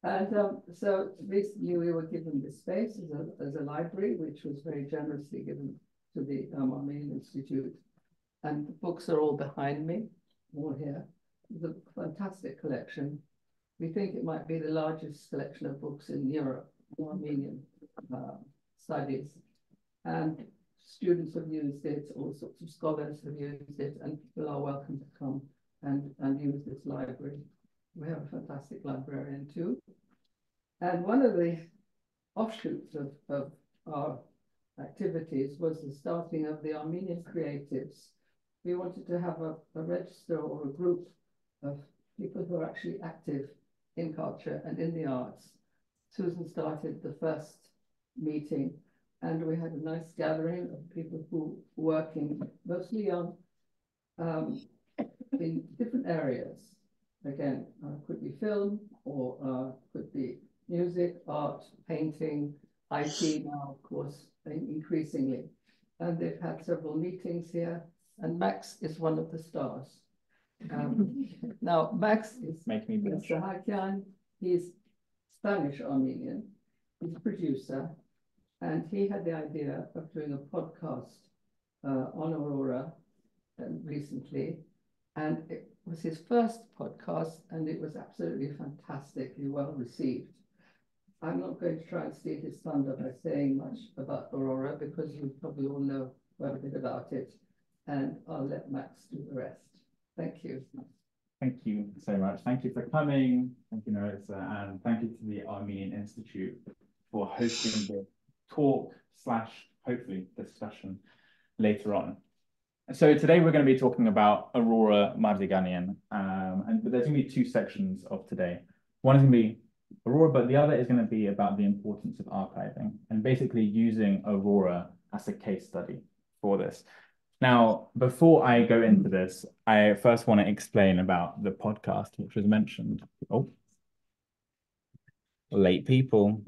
And so recently we were given this space as a library, which was very generously given to the Armenian Institute. And the books are all behind me, all here. It's a fantastic collection. We think it might be the largest collection of books in Europe, Armenian studies. And students have used it, all sorts of scholars have used it, and people are welcome to come and use this library. We have a fantastic librarian too. And one of the offshoots of our activities was the starting of the Armenian Creatives. We wanted to have a register or a group of people who are actually active in culture and in the arts. Susan started the first meeting, and we had a nice gathering of people who were working mostly on in different areas. Again, could be film or could be music, art, painting, IT now, of course, increasingly. And they've had several meetings here, and Max is one of the stars. Now, Max is Saakhyan. He's Spanish Armenian. He's a producer, and he had the idea of doing a podcast on Aurora recently, and it was his first podcast, and it was absolutely fantastically well received. I'm not going to try and steal his thunder by saying much about Aurora, because you probably all know quite a bit about it, and I'll let Max do the rest. Thank you. Thank you so much. Thank you for coming. Thank you, Narissa, and thank you to the Armenian Institute for hosting the talk / hopefully discussion later on. So today we're going to be talking about Aurora Mardiganian, but there's going to be two sections of today. One is going to be Aurora, but the other is going to be about the importance of archiving and basically using Aurora as a case study for this. Now, before I go into this, I first want to explain about the podcast, which was mentioned. Oh, late people.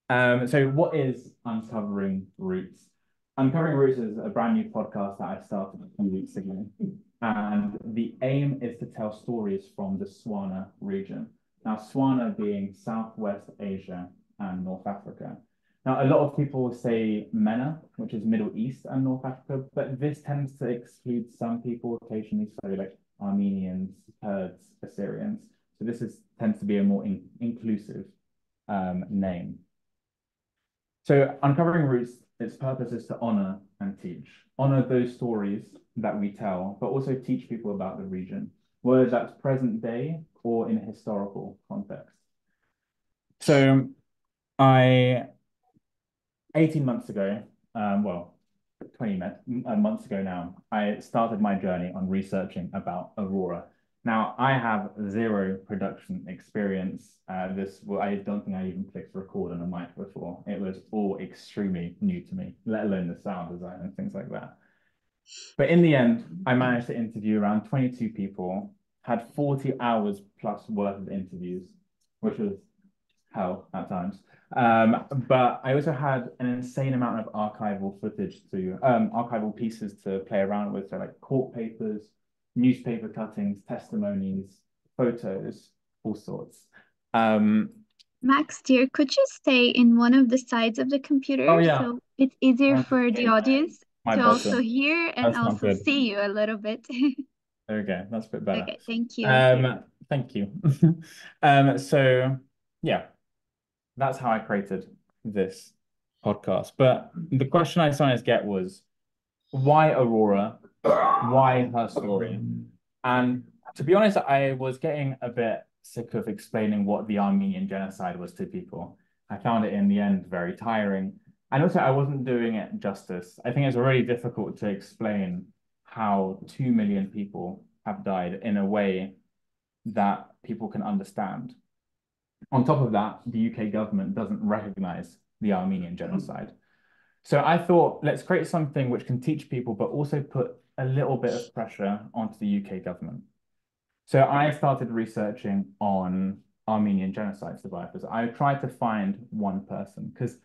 So what is Uncovering Roots? Uncovering Roots is a brand new podcast that I started a few weeks ago. And the aim is to tell stories from the Swana region. Now, Swana being Southwest Asia and North Africa. Now, a lot of people say MENA, which is Middle East and North Africa, but this tends to exclude some people occasionally, so like Armenians, Kurds, Assyrians. So this tends to be a more inclusive name. So Uncovering Roots, its purpose is to honor and teach. Honor those stories that we tell, but also teach people about the region, whether that's present day or in a historical context. So 18 months ago, well, 20 months ago now, I started my journey on researching about Aurora. Now, I have zero production experience. I don't think I even clicked record on a mic before. It was all extremely new to me, let alone the sound design and things like that. But in the end, I managed to interview around 22 people, had 40 hours plus worth of interviews, which was hell at times. But I also had an insane amount of archival footage archival pieces to play around with, so like court papers, newspaper cuttings, testimonies, photos, all sorts. Max, dear, could you stay in one of the sides of the computer? Oh, yeah. So it's easier for the audience to also hear and That's also see you a little bit. Okay, that's a bit better. Okay, thank you. Thank you. So yeah, that's how I created this podcast. But the question I sometimes get was, why Aurora? Why her story? And to be honest, I was getting a bit sick of explaining what the Armenian Genocide was to people. I found it in the end very tiring. And also I wasn't doing it justice. I think it's really difficult to explain how 2 million people have died in a way that people can understand. On top of that, the UK government doesn't recognize the Armenian Genocide. So I thought, let's create something which can teach people, but also put a little bit of pressure onto the UK government. So I started researching on Armenian genocide survivors. I tried to find one person, because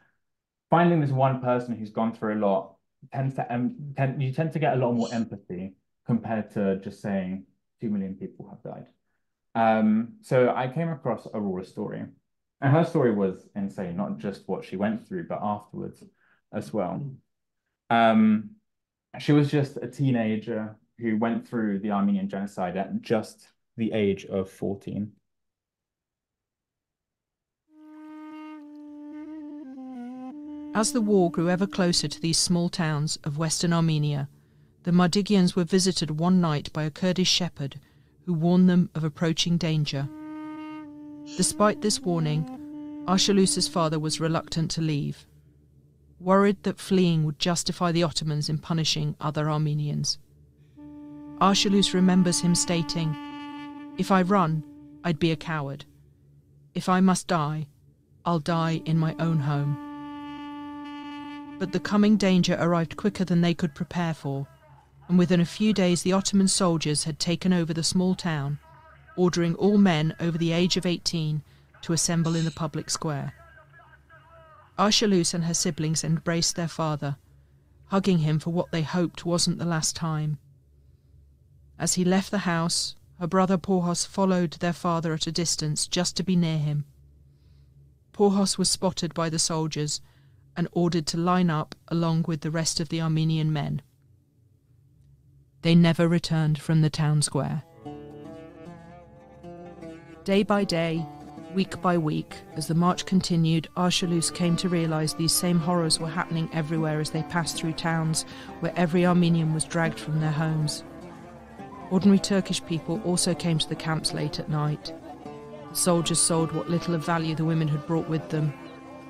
finding this one person who's gone through a lot you tend to get a lot more empathy compared to just saying 2 million people have died. So I came across Aurora's story. And her story was insane, not just what she went through, but afterwards as well. She was just a teenager who went through the Armenian Genocide at just the age of 14. As the war grew ever closer to these small towns of Western Armenia, the Mardigians were visited one night by a Kurdish shepherd who warned them of approaching danger. Despite this warning, Arshalous's father was reluctant to leave, worried that fleeing would justify the Ottomans in punishing other Armenians. Arshalous remembers him stating, "If I run, I'd be a coward. If I must die, I'll die in my own home." But the coming danger arrived quicker than they could prepare for, and within a few days the Ottoman soldiers had taken over the small town, ordering all men over the age of 18 to assemble in the public square. Arshalous and her siblings embraced their father, hugging him for what they hoped wasn't the last time. As he left the house, her brother Porhos followed their father at a distance just to be near him. Porhos was spotted by the soldiers and ordered to line up along with the rest of the Armenian men. They never returned from the town square. Day by day, week by week, as the march continued, Arshalous came to realise these same horrors were happening everywhere as they passed through towns where every Armenian was dragged from their homes. Ordinary Turkish people also came to the camps late at night. The soldiers sold what little of value the women had brought with them: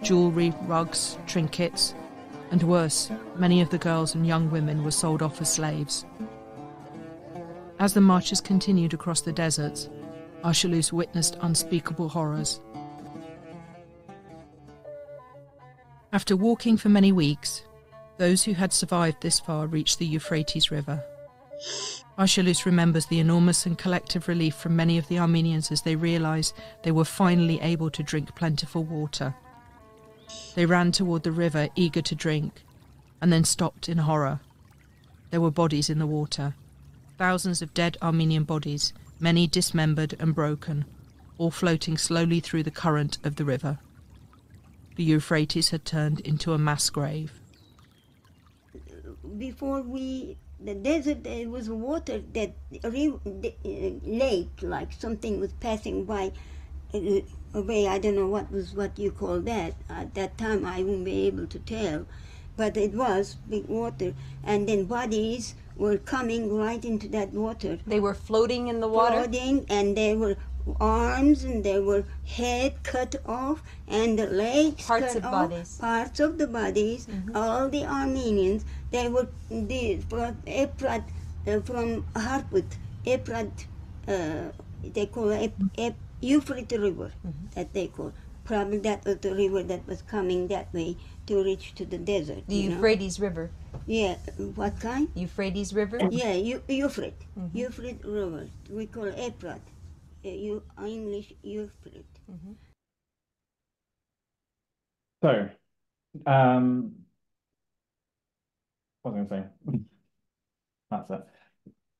jewellery, rugs, trinkets, and worse, many of the girls and young women were sold off as slaves. As the marches continued across the deserts, Arshalous witnessed unspeakable horrors. After walking for many weeks, those who had survived this far reached the Euphrates River. Arshalous remembers the enormous and collective relief from many of the Armenians as they realised they were finally able to drink plentiful water. They ran toward the river, eager to drink, and then stopped in horror. There were bodies in the water. Thousands of dead Armenian bodies, many dismembered and broken, all floating slowly through the current of the river. The Euphrates had turned into a mass grave. Before the desert, there was water, that lake, like something was passing by away. I don't know what you call that. At that time, I won't be able to tell, but it was big water, and then bodies were coming right into that water. They were floating in the water? Floating, and there were arms, and there were head cut off, and the legs Parts cut of off. bodies. Parts of the bodies. All the Armenians, they were Efrat from Harput, Efrat, they call it Euphrates River, that they call. Probably that was the river that was coming that way to reach to the desert. The Euphrates River. Yeah, what kind? Euphrates River? Yeah, Euphrates. Euphrates River. We call Efrat. English Euphrates. So, what was I going to say? That's it.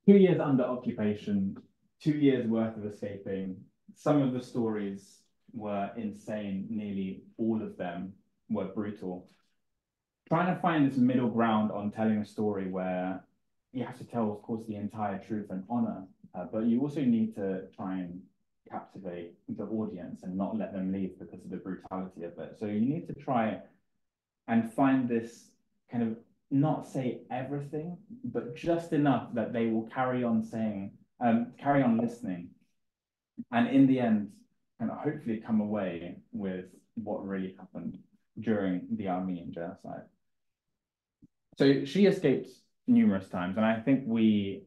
2 years under occupation, 2 years worth of escaping. Some of the stories were insane. Nearly all of them were brutal. Trying to find this middle ground on telling a story where you have to tell, of course, the entire truth and honor, but you also need to try and captivate the audience and not let them leave because of the brutality of it. So you need to try and find this kind of, not say everything, but just enough that they will carry on saying, carry on listening, and in the end, kind of hopefully come away with what really happened during the Armenian Genocide. So she escaped numerous times, and I think we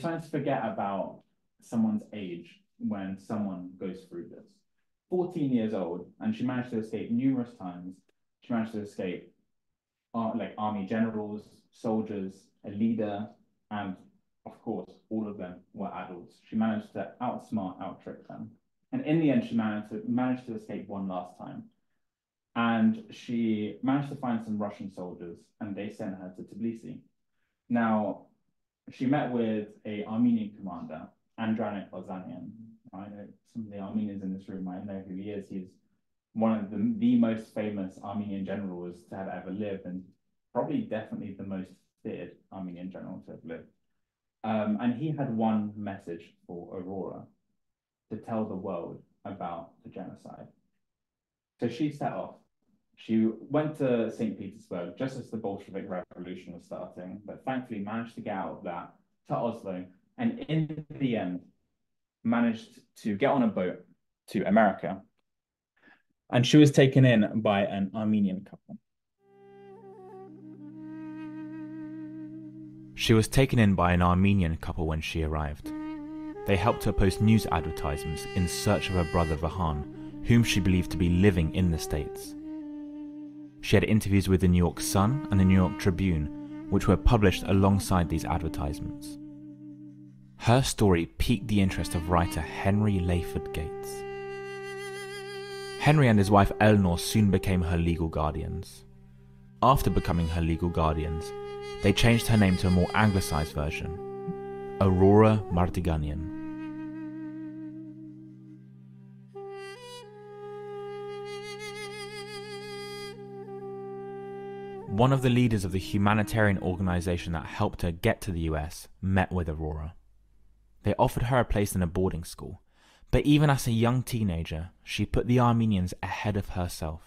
tend to forget about someone's age when someone goes through this. 14 years old, and she managed to escape numerous times. She managed to escape like army generals, soldiers, a leader, and of course, all of them were adults. She managed to outsmart, outtrick them. And in the end, she managed to escape one last time. And she managed to find some Russian soldiers, and they sent her to Tbilisi. Now, she met with an Armenian commander, Andranik Ozanian, I know some of the Armenians in this room might know who he is. He's one of the most famous Armenian generals to have ever lived, and probably definitely the most feared Armenian general to have lived. And he had one message for Aurora to tell the world about the genocide. So she set off. She went to St. Petersburg just as the Bolshevik Revolution was starting, but thankfully managed to get out of that to Oslo, and in the end managed to get on a boat to America. And she was taken in by an Armenian couple. She was taken in by an Armenian couple when she arrived. They helped her post news advertisements in search of her brother Vahan, whom she believed to be living in the States. She had interviews with the New York Sun and the New York Tribune, which were published alongside these advertisements. Her story piqued the interest of writer Henry Layford Gates. Henry and his wife Eleanor soon became her legal guardians. After becoming her legal guardians, they changed her name to a more anglicised version, Aurora Mardiganian. One of the leaders of the humanitarian organisation that helped her get to the US met with Aurora. They offered her a place in a boarding school, but even as a young teenager, she put the Armenians ahead of herself.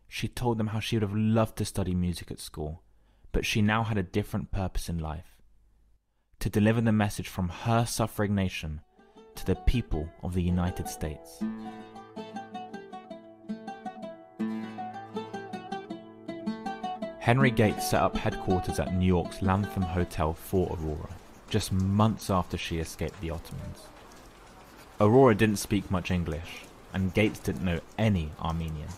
She told them how she would have loved to study music at school, but she now had a different purpose in life: to deliver the message from her suffering nation to the people of the United States. Henry Gates set up headquarters at New York's Lantham Hotel for Aurora, just months after she escaped the Ottomans. Aurora didn't speak much English, and Gates didn't know any Armenian.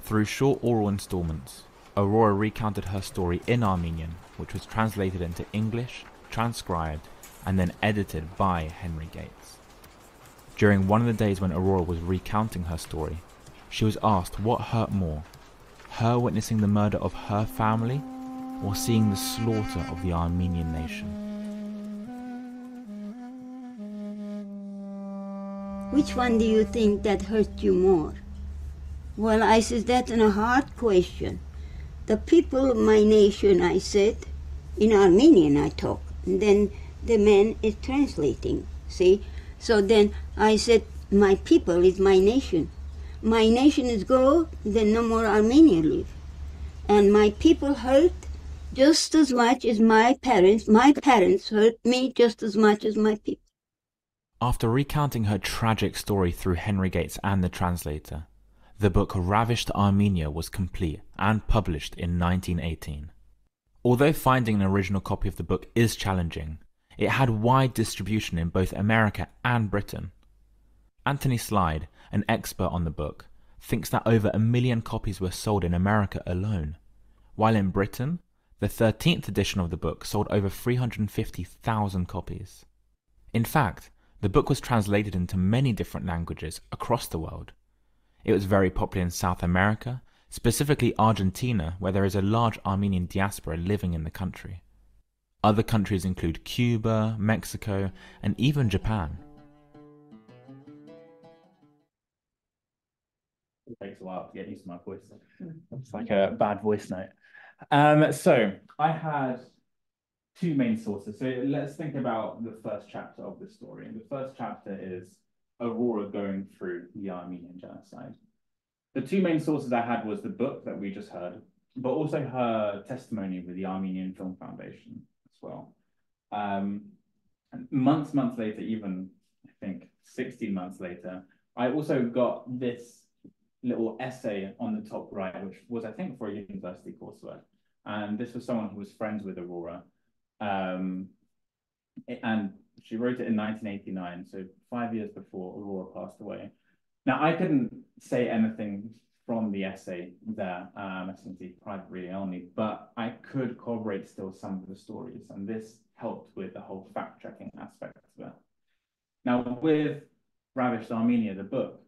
Through short oral installments, Aurora recounted her story in Armenian, which was translated into English, transcribed, and then edited by Henry Gates. During one of the days when Aurora was recounting her story, she was asked what hurt more, her witnessing the murder of her family, or seeing the slaughter of the Armenian nation. Which one do you think that hurt you more? Well, I said, that's a hard question. The people of my nation, I said, in Armenian I talk. And then the man is translating, see? So then I said, my people is my nation. My nation is go, then no more Armenian live. And my people hurt just as much as my parents. My parents hurt me just as much as my people. After recounting her tragic story through Henry Gates and the translator, the book Ravished Armenia was complete and published in 1918. Although finding an original copy of the book is challenging, it had wide distribution in both America and Britain. Anthony Slide, an expert on the book, thinks that over 1 million copies were sold in America alone, while in Britain, the 13th edition of the book sold over 350,000 copies. In fact, the book was translated into many different languages across the world. It was very popular in South America, specifically Argentina, where there is a large Armenian diaspora living in the country. Other countries include Cuba, Mexico, and even Japan. It takes a while to get used to my voice. It's like a bad voice note. So I had two main sources. So let's think about the first chapter of the story. And the first chapter is Aurora going through the Armenian genocide. The two main sources I had was the book that we just heard, but also her testimony with the Armenian Film Foundation as well. And months later, even I think 16 months later, I also got this little essay on the top right, which was, I think, for a university coursework. And this was someone who was friends with Aurora. And she wrote it in 1989, so 5 years before Aurora passed away. Now, I couldn't say anything from the essay there, essentially private reading only, but I could corroborate still some of the stories, and this helped with the whole fact-checking aspect of it. Now, with Ravished Armenia, the book,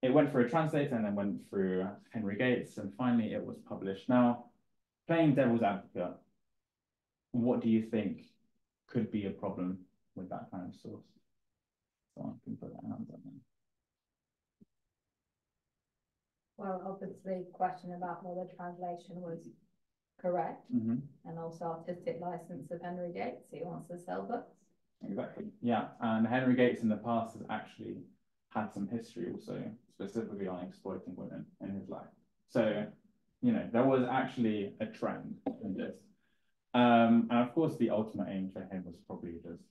it went through a translator and then went through Henry Gates, and finally it was published. Now, playing devil's advocate, what do you think could be a problem with that kind of source? Someone can put their hands up there. Well, obviously, question about whether translation was correct, and also artistic license of Henry Gates. He wants to sell books. Exactly. Yeah, and Henry Gates in the past has actually had some history also, specifically on exploiting women in his life. So, you know, there was actually a trend in this. And of course, the ultimate aim for him was probably just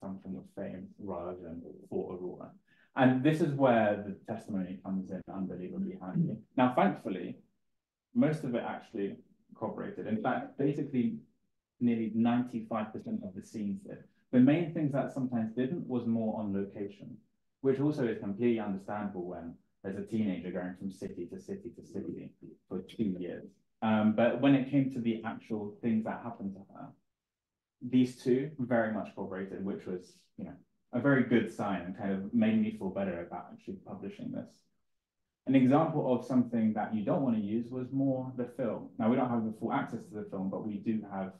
some form of fame rather than for Aurora. And this is where the testimony comes in unbelievably handy. Now, thankfully, most of it actually corroborated. In fact, basically, nearly 95% of the scenes did. The main things that sometimes didn't was more on location, which also is completely understandable when there's a teenager going from city to city to city for 2 years. But when it came to the actual things that happened to her, these two very much corroborated, which was, you know, a very good sign and kind of made me feel better about actually publishing this. An example of something that you don't want to use was more the film. Now, we don't have the full access to the film, but we do have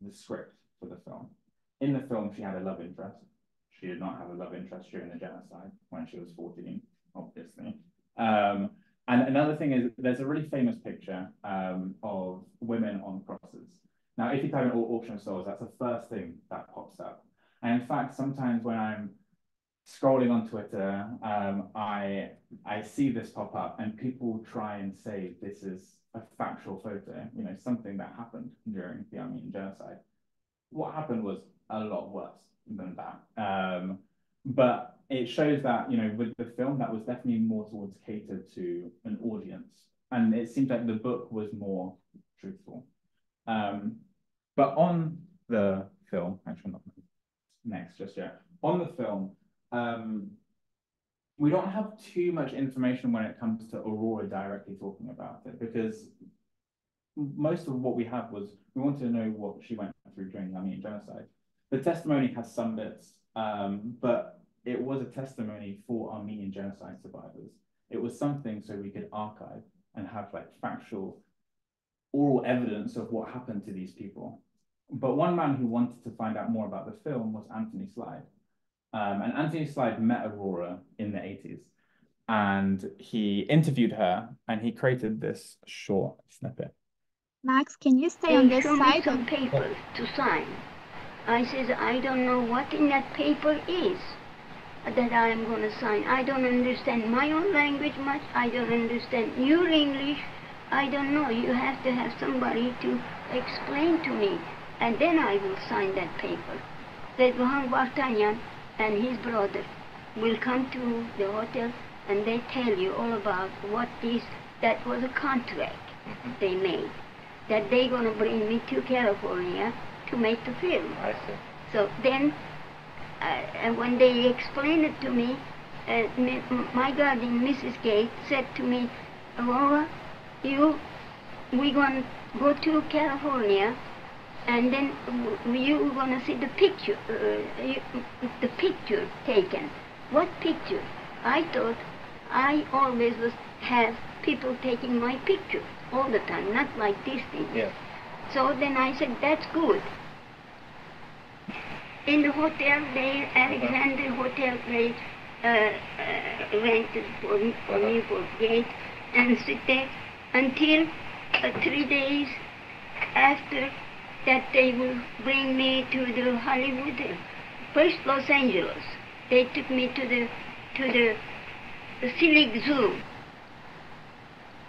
the script for the film. In the film, she had a love interest. She did not have a love interest during the genocide when she was 14, obviously. And another thing is there's a really famous picture of women on crosses. Now, if you type in auction of souls, that's the first thing that pops up. And in fact, sometimes when I'm scrolling on Twitter, I see this pop up and people try and say this is a factual photo, you know, something that happened during the Armenian Genocide. What happened was a lot worse than that. But it shows that, you know, with the film, that was definitely more towards catered to an audience. And it seems like the book was more truthful. But on the film, actually not next just yet, on the film, we don't have too much information when it comes to Aurora directly talking about it, because most of what we have was, we wanted to know what she went through during the Armenian Genocide. The testimony has some bits, but it was a testimony for Armenian Genocide survivors. It was something so we could archive and have like factual oral evidence of what happened to these people. But one man who wanted to find out more about the film was Anthony Slide. And Anthony Slide met Aurora in the 80s. And he interviewed her and he created this short snippet. Max, can you stay on this show me side? some papers to sign. I says, I don't know what in that paper is that I am going to sign. I don't understand my own language much. I don't understand your English. I don't know. You have to have somebody to explain to me. And then I will sign that paper. That Aurora Mardiganian and his brother will come to the hotel and they tell you all about what is, that was a contract they made. That they're going to bring me to California to make the film. I see. So then, when they explained it to me, my guardian, Mrs. Gates, said to me, Aurora, we're going to go to California, and then you're going to see the picture, the picture taken. What picture? I thought I always have people taking my picture all the time, not like this thing. Yeah. So then I said, that's good. In the hotel there, Alexander Hotel, they rented for Newport Gate and sit there until 3 days after that they will bring me to the Hollywood, first Los Angeles. They took me to the Civic Zoo.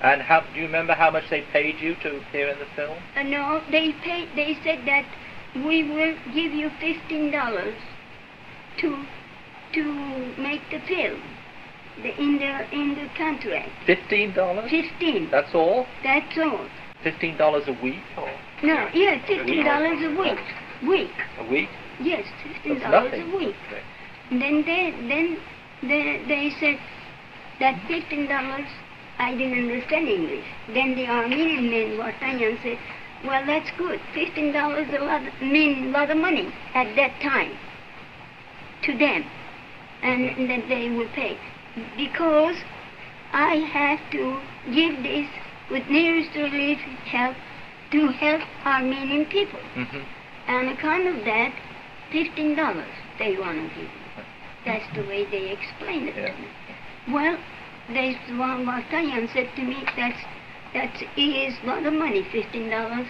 And do you remember how much they paid you to appear in the film? No, they said that we will give you $15 to make the film in the contract. $15? 15. That's all? That's all. $15 a week? Or? No, yeah, $15 a week. A week? Yes, $15 That's a week. Okay. And then they said that $15. I didn't understand English. Then the Armenian man, Mardiganian, said, well, that's good. $15 mean a lot of money at that time to them. And that they will pay. Because I have to give this with nearest relief help to help Armenian people. On account of that, $15 they want to give me. That's the way they explained it to me. Well, there's one Saakhyan said to me, that is a lot of money, $15.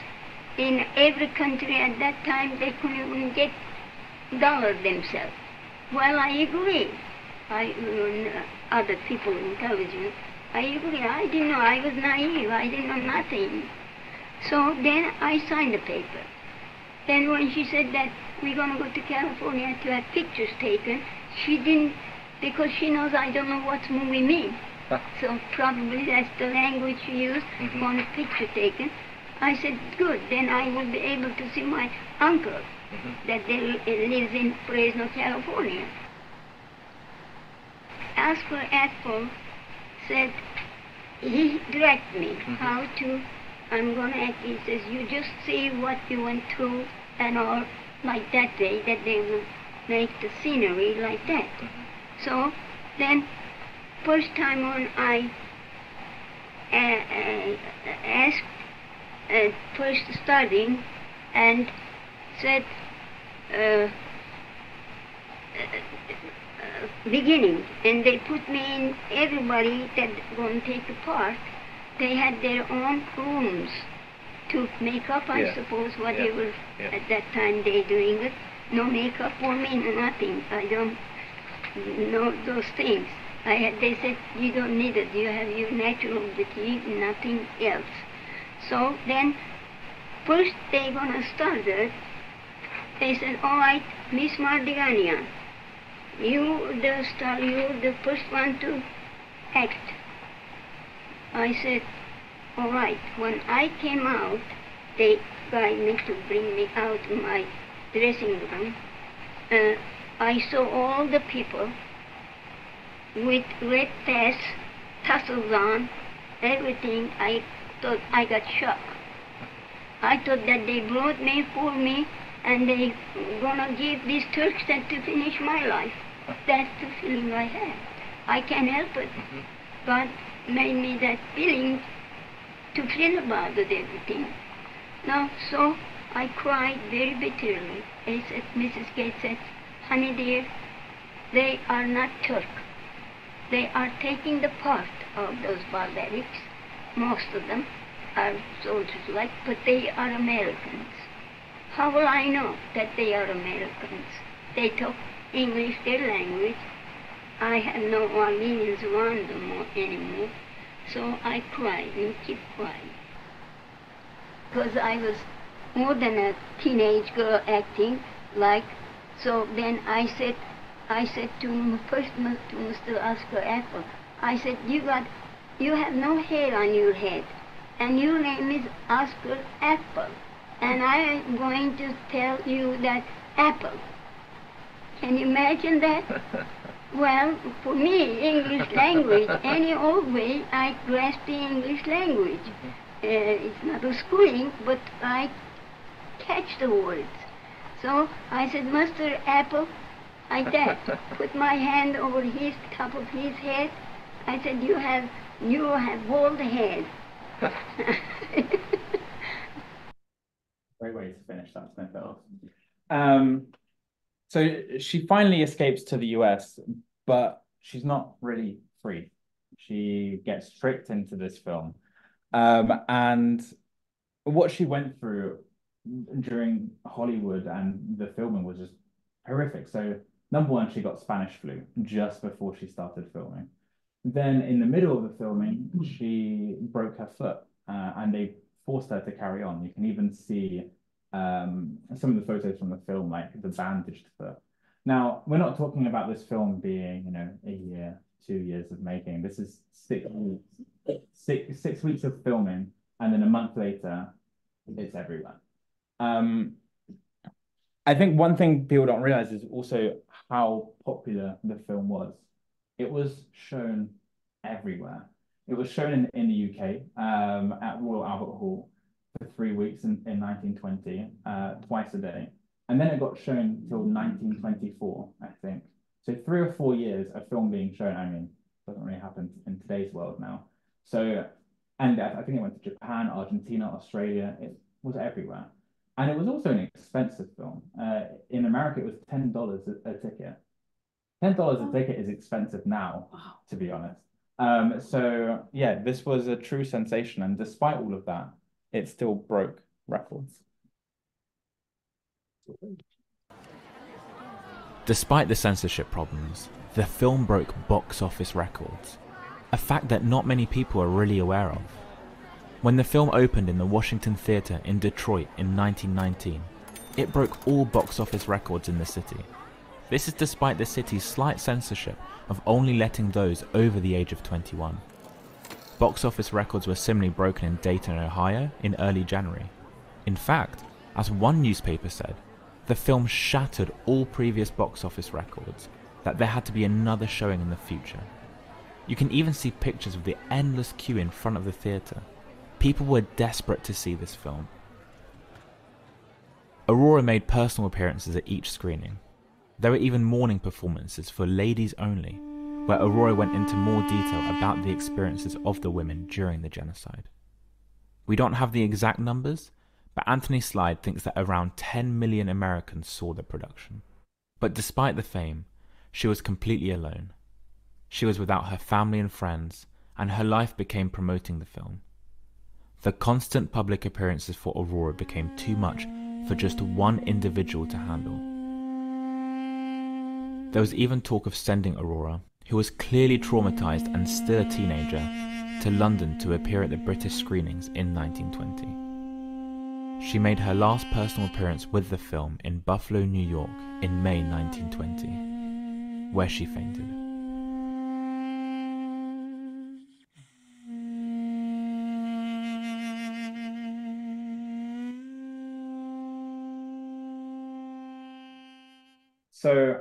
In every country at that time, they couldn't even get dollar themselves. Well, I agree. Other people intelligent, I agree. I didn't know. I was naive. I didn't know nothing. So then I signed the paper. Then when she said that we're going to go to California to have pictures taken, she didn't, because she knows I don't know what movie means. So probably that's the language she used, want a picture taken. I said, good, then I will be able to see my uncle that lives in Fresno, California. Oscar Apple said, he directed me how to, I'm going to act. He says, you just see what you went through and all, like that way, that they will make the scenery like that. So then, first time on, I asked, first starting, and said, beginning, and they put me in, everybody that going to take a part, they had their own rooms to make up, I suppose, whatever at that time they doing it. No makeup for me, no nothing. I don't know those things. They said, you don't need it, you have your natural beauty, nothing else. So then, first they gonna start it, they said, all right, Miss Mardiganian, you the star, you're the first one to act. I said, all right. When I came out, they got me to bring me out of my dressing room. I saw all the people with red vests, tassels on, everything. I thought I got shocked. I thought that they brought me, for me, and they gonna give these Turks that to finish my life. That's the feeling I had. I can't help it. God made me that feeling to feel about it, everything. Now, so I cried very bitterly. I said, Mrs. Gates said, honey dear, they are not Turk. They are taking the part of those barbarics. Most of them are soldiers like, but they are Americans. How will I know that they are Americans? They talk English, their language. I have no Armenians around them anymore. So I cried and keep crying. Because I was more than a teenage girl acting like, so then I said to first to Mr. Oscar Apple, I said, you have no hair on your head, and your name is Oscar Apple, and I am going to tell you that Apple. Can you imagine that? Well, for me, English language, any old way, I grasp the English language. It's not a schooling, but I catch the words. So I said, Mr. Apple, like that, put my hand over his top of his head. I said, you have bald head. Great way to finish that snippet off. So she finally escapes to the US, but she's not really free. She gets tricked into this film. And what she went through during Hollywood and the filming was just horrific. So number one, she got Spanish flu just before she started filming. Then in the middle of the filming, she broke her foot and they forced her to carry on. You can even see some of the photos from the film, like the bandaged foot. Now, we're not talking about this film being, a year, 2 years of making. This is 6 weeks, 6 weeks of filming, and then a month later, it's everywhere. I think one thing people don't realize is also how popular the film was. It was shown everywhere. It was shown in the UK at Royal Albert Hall for 3 weeks in 1920, twice a day. And then it got shown till 1924, I think. So 3 or 4 years of film being shown, doesn't really happen in today's world now. So, and I think it went to Japan, Argentina, Australia. It was everywhere. And it was also an expensive film. In America, it was $10 a ticket. $10 a ticket is expensive now, to be honest. So yeah, this was a true sensation, and despite all of that, it still broke records. Despite the censorship problems, the film broke box office records, a fact that not many people are really aware of. When the film opened in the Washington Theatre in Detroit in 1919, it broke all box office records in the city. This is despite the city's slight censorship of only letting those over the age of 21. Box office records were similarly broken in Dayton, Ohio in early January. In fact, as one newspaper said, the film shattered all previous box office records, that there had to be another showing in the future. You can even see pictures of the endless queue in front of the theatre. People were desperate to see this film. Aurora made personal appearances at each screening. There were even morning performances for ladies only, where Aurora went into more detail about the experiences of the women during the genocide. We don't have the exact numbers, but Anthony Slide thinks that around 10 million Americans saw the production. But despite the fame, she was completely alone. She was without her family and friends, and her life became promoting the film. The constant public appearances for Aurora became too much for just one individual to handle. There was even talk of sending Aurora, who was clearly traumatized and still a teenager, to London to appear at the British screenings in 1920. She made her last personal appearance with the film in Buffalo, New York in May 1920, where she fainted. So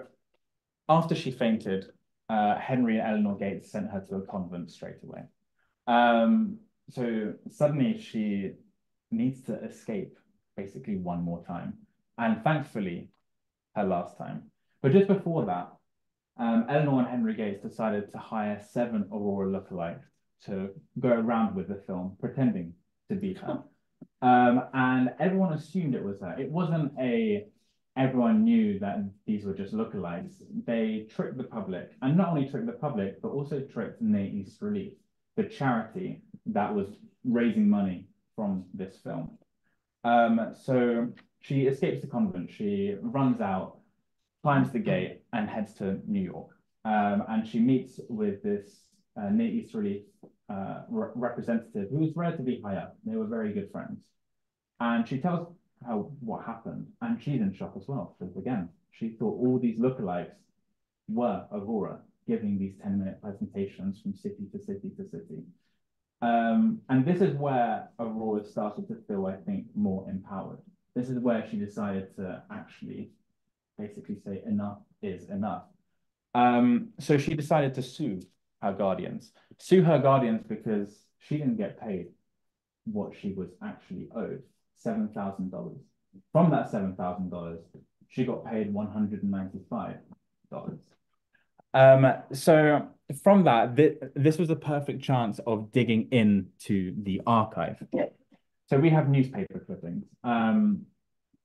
after she fainted, Henry and Eleanor Gates sent her to a convent straight away. So suddenly she needs to escape basically one more time, and thankfully her last time. But just before that, Eleanor and Henry Gates decided to hire 7 Aurora lookalikes to go around with the film, pretending to be her. And everyone assumed it was her. It wasn't everyone knew that these were just lookalikes. They tricked the public, and not only tricked the public, but also tricked Nay East Relief, the charity that was raising money from this film. So she escapes the convent, she runs out, climbs the gate, and heads to New York. And she meets with this Nay East Relief representative who was relatively high up. They were very good friends. And she tells what happened, and she's in shock as well, because again, she thought all these lookalikes were Aurora, giving these 10-minute presentations from city to city to city. And this is where Aurora started to feel, I think, more empowered. This is where she decided to actually basically say enough is enough. So she decided to sue her guardians. Sue her guardians because she didn't get paid what she was actually owed, $7,000. From that $7,000, she got paid $195. So from that, this was a perfect chance of digging into the archive. So we have newspaper clippings. And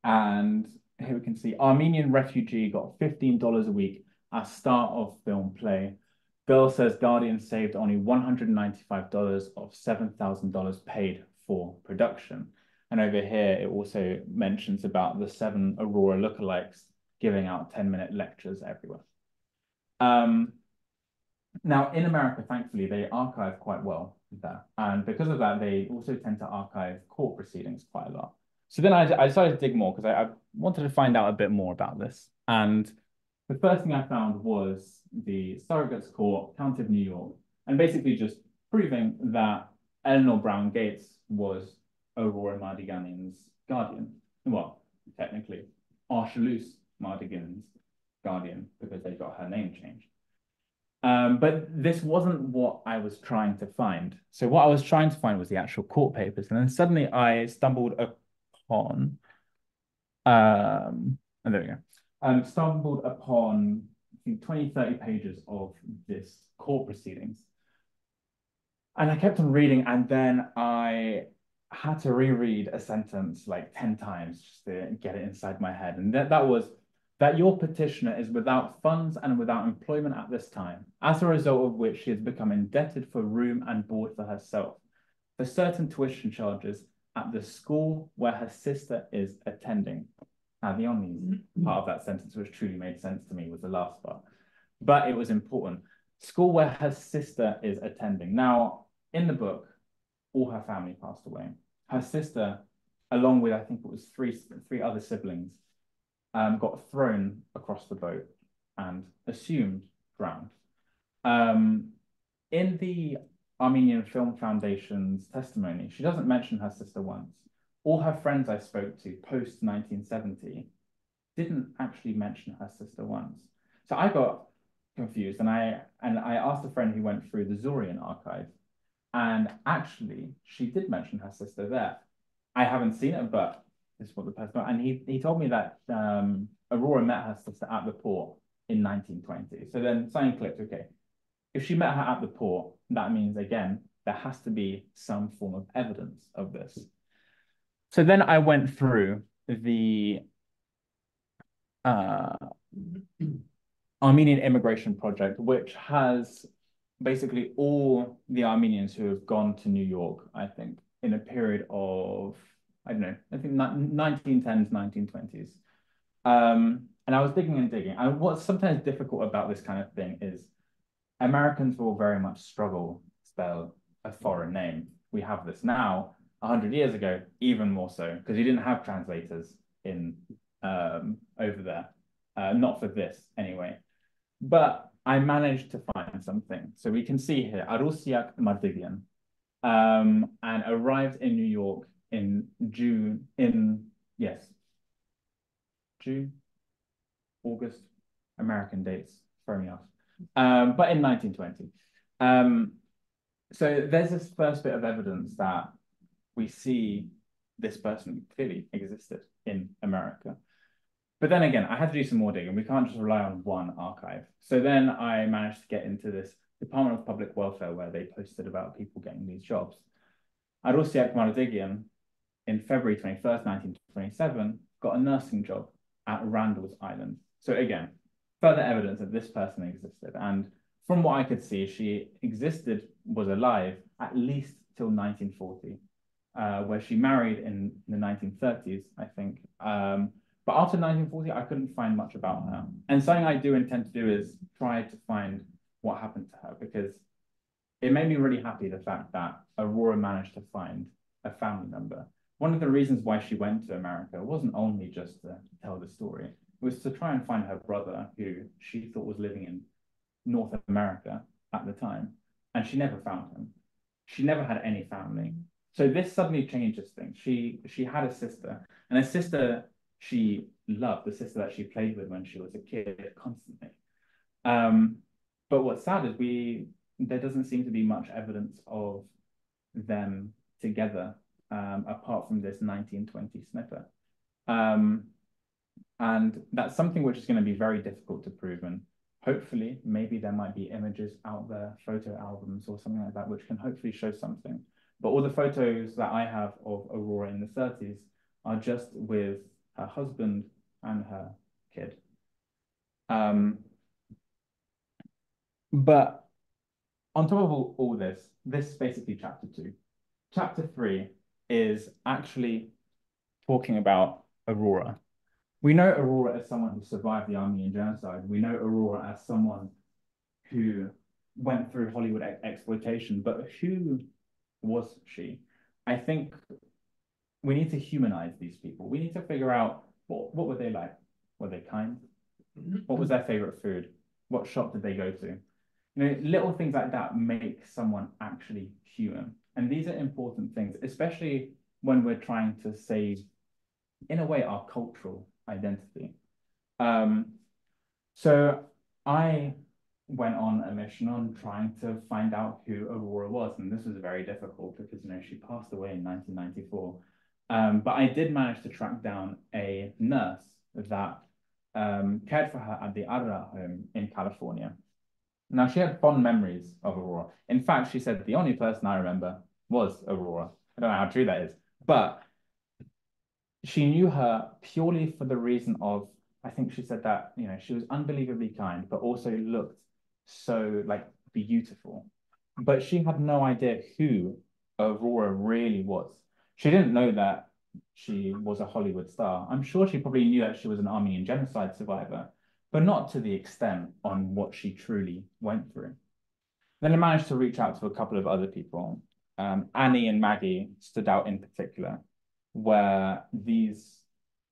here we can see Armenian refugee got $15 a week as star of film play. Girl says Guardian saved only $195 of $7,000 paid for production. And over here, it also mentions about the 7 Aurora lookalikes giving out 10-minute lectures everywhere. Now, in America, thankfully, they archive quite well there. And because of that, they also tend to archive court proceedings quite a lot. So then I decided to dig more because I wanted to find out a bit more about this. And the first thing I found was the Surrogates Court, County of New York, and basically just proving that Eleanor Brown Gates was Aurora Mardiganian's guardian. Well, technically, Archelaus Mardiganian's guardian, because they got her name changed. But this wasn't what I was trying to find. So what I was trying to find was the actual court papers. And then suddenly I stumbled upon, and there we go. Stumbled upon, I think, 20, 30 pages of this court proceedings. And I kept on reading, and then I had to reread a sentence like 10 times just to get it inside my head. And that was, that your petitioner is without funds and without employment at this time, as a result of which she has become indebted for room and board for herself, for certain tuition charges at the school where her sister is attending. Now, the only part of that sentence which truly made sense to me was the last part, but it was important. School where her sister is attending. Now, in the book, all her family passed away. Her sister, along with, I think it was three other siblings, got thrown across the boat and assumed drowned. In the Armenian Film Foundation's testimony, she doesn't mention her sister once. All her friends I spoke to post 1970 didn't actually mention her sister once. So I got confused, and I asked a friend who went through the Zorian archive, and actually she did mention her sister there. I haven't seen it, but this is what the person, and he told me that Aurora met her sister at the port in 1920. So then something clicked. Okay, if she met her at the port, that means again there has to be some form of evidence of this. So then I went through the Armenian Immigration Project, which has basically all the Armenians who have gone to New York, I think, in a period of, I don't know, I think 1910s, 1920s. And I was digging and digging. And what's sometimes difficult about this kind of thing is Americans will very much struggle to spell a foreign name. We have this now. 100 years ago, even more so, because you didn't have translators in over there. Not for this, anyway. But I managed to find something. So we can see here, Aurora Mardiganian, and arrived in New York in June, August, American dates, throw me off. But in 1920. So there's this first bit of evidence that we see this person clearly existed in America. But then again, I had to do some more digging. We can't just rely on one archive. So then I managed to get into this Department of Public Welfare where they posted about people getting these jobs. Aurora Mardiganian, in February 21st, 1927, got a nursing job at Randall's Island. So again, further evidence that this person existed. And from what I could see, she was alive at least till 1940. Where she married in the 1930s, I think. But after 1940, I couldn't find much about her. And something I do intend to do is try to find what happened to her, because it made me really happy, the fact that Aurora managed to find a family member. One of the reasons why she went to America wasn't only just to tell the story, it was to try and find her brother, who she thought was living in North America at the time. And she never found him. She never had any family. So this suddenly changes things. She had a sister, and a sister she loved, the sister that she played with when she was a kid constantly. But what's sad is there doesn't seem to be much evidence of them together, apart from this 1920 snippet. And that's something which is going to be very difficult to prove. And hopefully, maybe there might be images out there, photo albums or something like that, which can hopefully show something. But all the photos that I have of Aurora in the 30s are just with her husband and her kid. But on top of all this is basically chapter 2. Chapter 3 is actually talking about Aurora. We know Aurora as someone who survived the Armenian Genocide. We know Aurora as someone who went through Hollywood exploitation, but who was she? I think we need to humanize these people. We need to figure out what were they like? Were they kind? What was their favorite food? What shop did they go to? You know, little things like that make someone actually human. And these are important things, especially when we're trying to save, in a way, our cultural identity. So I went on a mission on trying to find out who Aurora was, and this was very difficult because, you know, she passed away in 1994. But I did manage to track down a nurse that cared for her at the Aurora home in California. Now, she had fond memories of Aurora. In fact, she said the only person I remember was Aurora. I don't know how true that is, but she knew her purely for the reason of I think she said that, you know, she was unbelievably kind, but also looked so like beautiful. But she had no idea who Aurora really was. She didn't know that she was a Hollywood star. I'm sure she probably knew that she was an Armenian Genocide survivor, but not to the extent on what she truly went through. Then I managed to reach out to a couple of other people. Annie and Maggie stood out in particular, where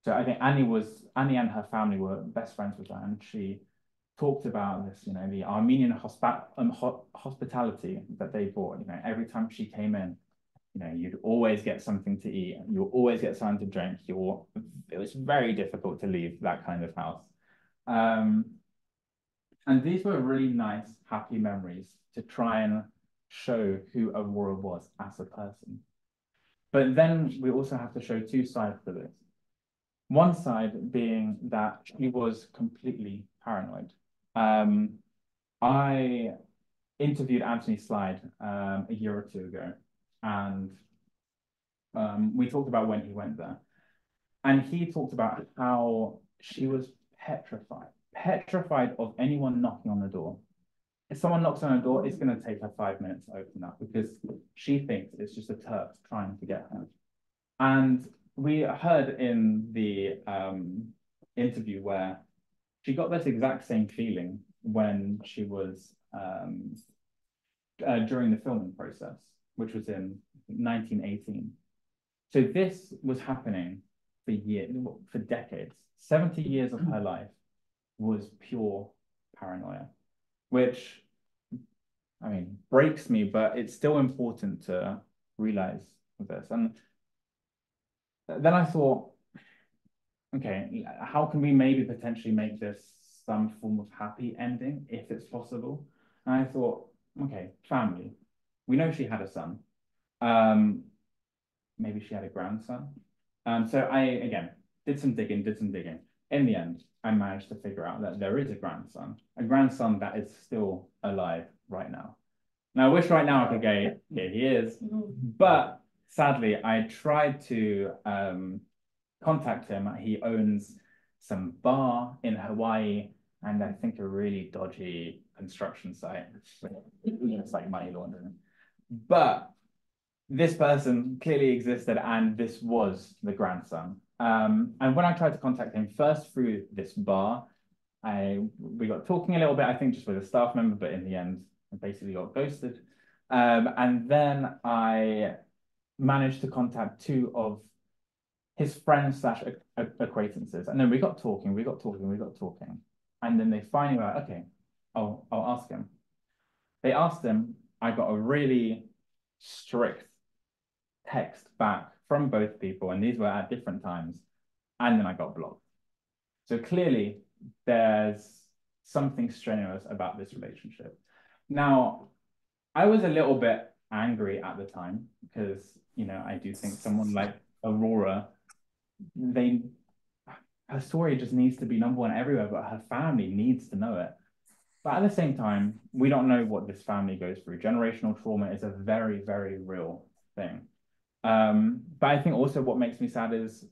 so I think Annie and her family were best friends with her, and she talked about this, you know, the Armenian hospitality that they brought. You know, every time she came in, you know, you'd always get something to eat, you'll always get something to drink. It was very difficult to leave that kind of house. And these were really nice, happy memories to try and show who Aurora was as a person. But then we also have to show two sides to this. One side being that she was completely paranoid. I interviewed Anthony Slide a year or two ago, and we talked about when he went there. And he talked about how she was petrified of anyone knocking on the door. If someone knocks on her door, it's going to take her 5 minutes to open up because she thinks it's just a Turk trying to get her. And we heard in the interview where she got this exact same feeling when she was during the filming process, which was in 1918. So this was happening for decades. 70 years of her life was pure paranoia, which, I mean, breaks me, but it's still important to realize this. And then I thought, okay, how can we maybe potentially make this some form of happy ending, if it's possible? And I thought, okay, family. We know she had a son. Maybe she had a grandson. So I, again, did some digging. In the end, I managed to figure out that there is a grandson that is still alive right now. Now, I wish right now I could go, here he is. But sadly, I tried to contact him. He owns some bar in Hawaii and I think a really dodgy construction site. It's like money laundering. But this person clearly existed and this was the grandson. And when I tried to contact him first through this bar, we got talking a little bit, I think just with a staff member, but in the end, I basically got ghosted. And then I managed to contact two of his friends slash acquaintances. And then we got talking. And then they finally were like, okay, I'll ask him. They asked him, I got a really strict text back from both people, and these were at different times, and then I got blocked. So clearly there's something strenuous about this relationship. Now, I was a little bit angry at the time because, you know, I do think someone like Aurora, her story just needs to be number one everywhere, but her family needs to know it. But at the same time, we don't know what this family goes through. Generational trauma is a very, very real thing. But I think also what makes me sad is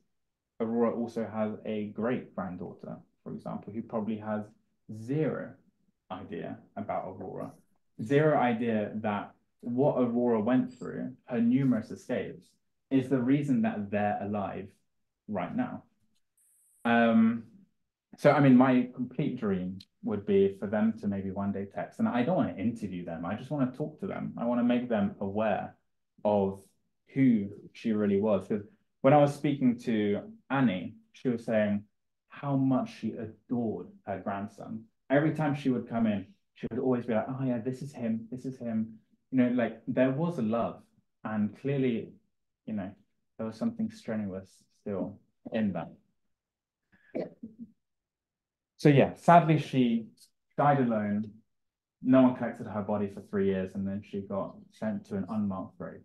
Aurora also has a great granddaughter, for example, who probably has zero idea about Aurora, zero idea that what Aurora went through, her numerous escapes, is the reason that they're alive right now. So, I mean, my complete dream would be for them to maybe one day text, and I don't want to interview them. I just want to talk to them. I want to make them aware of who she really was. Because when I was speaking to Annie, she was saying how much she adored her grandson. Every time she would come in, she would always be like, oh yeah, this is him. You know, like there was a love, and clearly, you know, there was something strenuous still in that. So yeah, sadly, she died alone. No one collected her body for 3 years, and then she got sent to an unmarked grave.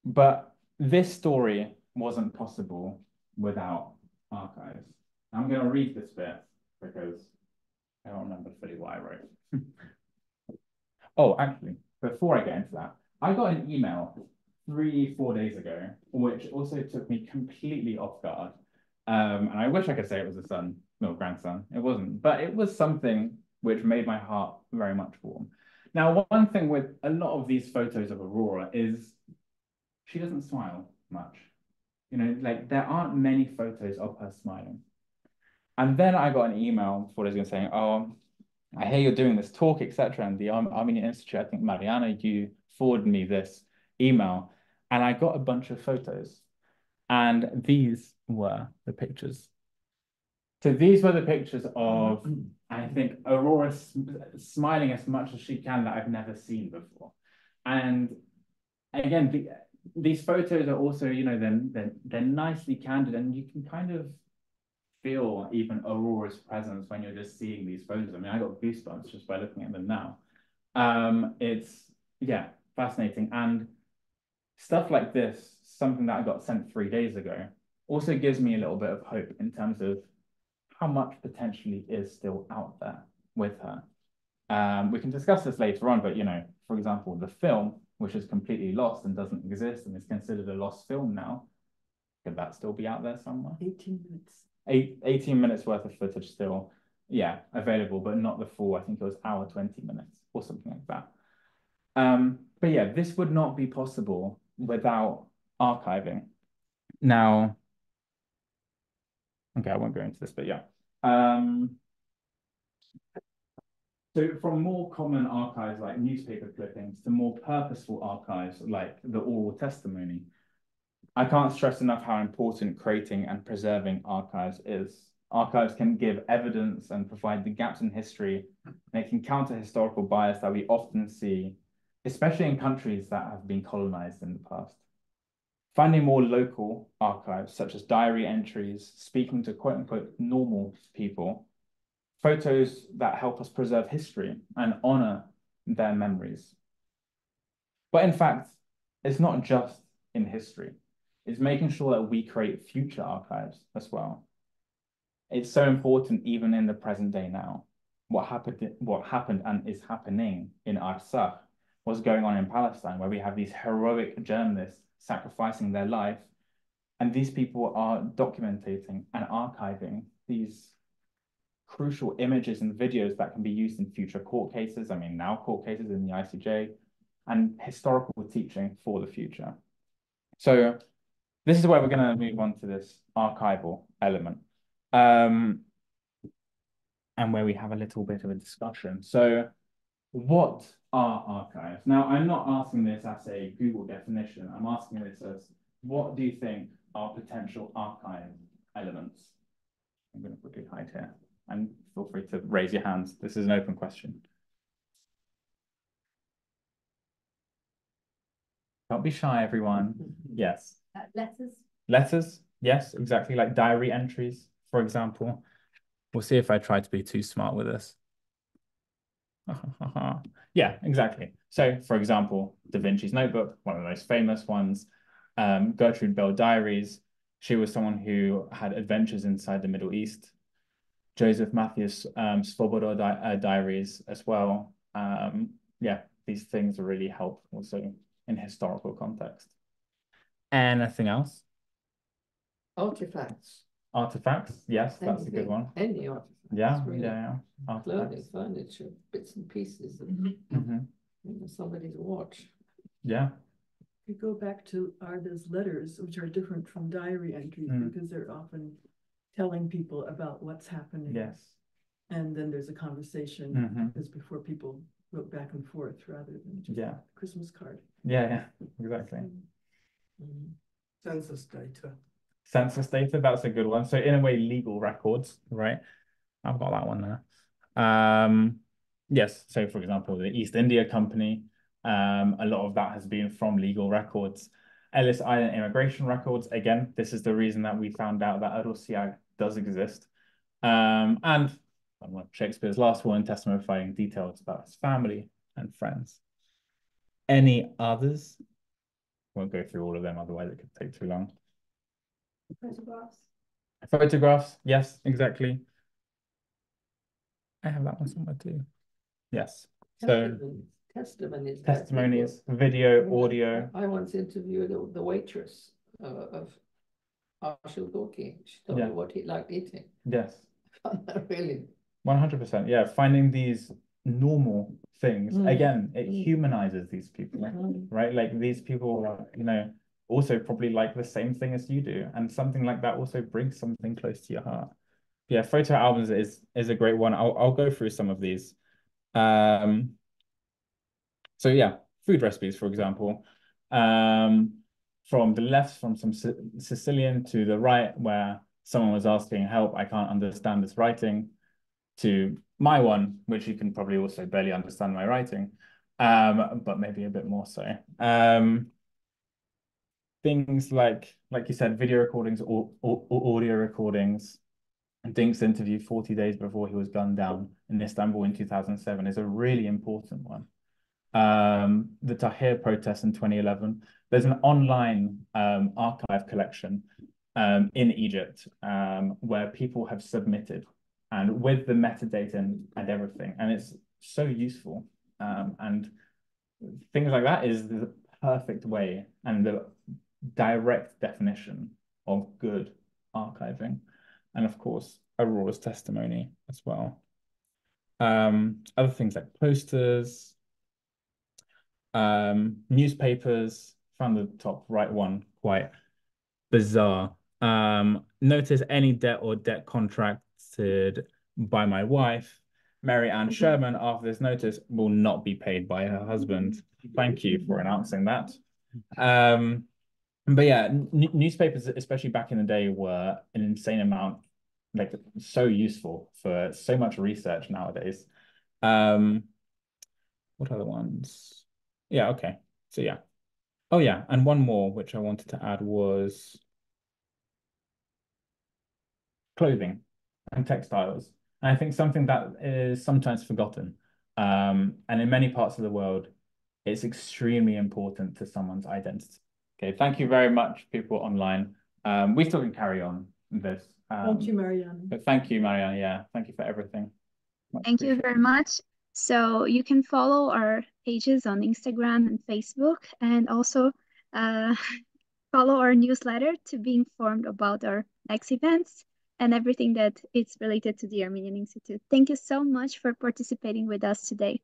But this story wasn't possible without archives. I'm going to read this bit because I don't remember fully what I wrote. Oh, actually, before I get into that, I got an email 3-4 days ago, which also took me completely off guard. And I wish I could say it was a son or grandson. It wasn't, but it was something which made my heart very much warm. Now, one thing with a lot of these photos of Aurora is she doesn't smile much. You know, like there aren't many photos of her smiling. And then I got an email before I was going to say, oh, I hear you're doing this talk, etc. And the Armenian Institute, I think, Mariana, you forwarded me this email. And I got a bunch of photos. And these were the pictures. So these were the pictures of, I think, Aurora smiling as much as she can that I've never seen before. And again, these photos are also, you know, they're nicely candid, and you can kind of feel even Aurora's presence when you're just seeing these photos. I mean, I got goosebumps just by looking at them now. It's, yeah, fascinating. And stuff like this, something that I got sent 3 days ago, also gives me a little bit of hope in terms of how much potentially is still out there with her. We can discuss this later on, but, you know, for example, the film, which is completely lost and doesn't exist and is considered a lost film now, could that still be out there somewhere? 18 minutes. 18 minutes worth of footage still, yeah, available, but not the full, I think it was hour 20 minutes or something like that. But yeah, this would not be possible without archiving. Now, okay, I won't go into this, but yeah. So from more common archives like newspaper clippings to more purposeful archives like the oral testimony, I can't stress enough how important creating and preserving archives is. Archives can give evidence and provide the gaps in history. They can counter historical bias that we often see, especially in countries that have been colonized in the past. Finding more local archives, such as diary entries, speaking to quote-unquote normal people, photos that help us preserve history and honor their memories. But in fact, it's not just in history. It's making sure that we create future archives as well. It's so important even in the present day now. What happened and is happening in Artsakh, what's going on in Palestine, where we have these heroic journalists sacrificing their life, and these people are documenting and archiving these crucial images and videos that can be used in future court cases, I mean now court cases in the ICJ, and historical teaching for the future. So this is where we're going to move on to this archival element, and where we have a little bit of a discussion. So what are archives? Now, I'm not asking this as a Google definition. I'm asking this as, what do you think are potential archive elements? I'm going to quickly hide here, and feel free to raise your hands. This is an open question. Don't be shy, everyone. Yes. Letters. Letters, yes, exactly, like diary entries, for example. We'll see if I try to be too smart with this. Yeah, exactly. So, for example, Da Vinci's Notebook, one of the most famous ones, Gertrude Bell diaries. She was someone who had adventures inside the Middle East. Joseph Matthias Svoboda diaries as well. Yeah, these things really help also in historical context. Anything else? Artifacts. Artifacts, yes, that's a good Anything, one. Any artifacts. Yeah, really. yeah. Clothing, Artifacts. furniture, bits and pieces of somebody's watch. Yeah. You go back to Arda's letters, which are different from diary entries because they're often telling people about what's happening. Yes. And then there's a conversation because before people wrote back and forth rather than just a Christmas card. Yeah, exactly. Census data. Census data, that's a good one. So in a way, legal records, right? I've got that one there. Yes, so for example, the East India Company, a lot of that has been from legal records. Ellis Island immigration records, again, this is the reason that we found out that Arussia does exist. And Shakespeare's last will and testifying details about his family and friends. Any others? Won't go through all of them, otherwise it could take too long. Photographs. Photographs, yes, exactly. I have that one somewhere too. Yes. Testimonies, video, audio. I once interviewed the waitress of how she was cooking. She told me what he liked eating. Yes. I found that really 100%. Yeah, finding these normal things. Again, it humanizes these people, right? Like these people, also probably like the same thing as you do. And something like that also brings something close to your heart. Yeah, photo albums is a great one. I'll go through some of these. So yeah, food recipes, for example. From the left, from some Sicilian, to the right, where someone was asking help, I can't understand this writing, to my one, which you can probably also barely understand my writing, but maybe a bit more so. Things like you said, video recordings or audio recordings. Dink's interview 40 days before he was gunned down in Istanbul in 2007 is a really important one. The Tahrir protests in 2011. There's an online archive collection in Egypt where people have submitted, and with the metadata and everything, and it's so useful. And things like that is the perfect way and the direct definition of good archiving. And of course, Aurora's testimony as well. Other things like posters, newspapers. Found the top right one quite bizarre. Notice any debt or debt contracted by my wife, Mary Ann Sherman, after this notice will not be paid by her husband. Thank you for announcing that. But yeah, newspapers, especially back in the day, were an insane amount, like so useful for so much research nowadays. What other ones? Yeah, okay. So yeah. Oh yeah, and one more which I wanted to add was clothing and textiles. And I think something that is sometimes forgotten. And in many parts of the world, it's extremely important to someone's identity. Okay, thank you very much, people online. We still can carry on this. Thank you, Marianne. But thank you, Marianne. Yeah, thank you for everything. Thank you very much. So you can follow our pages on Instagram and Facebook, and also follow our newsletter to be informed about our next events and everything that is related to the Armenian Institute. Thank you so much for participating with us today.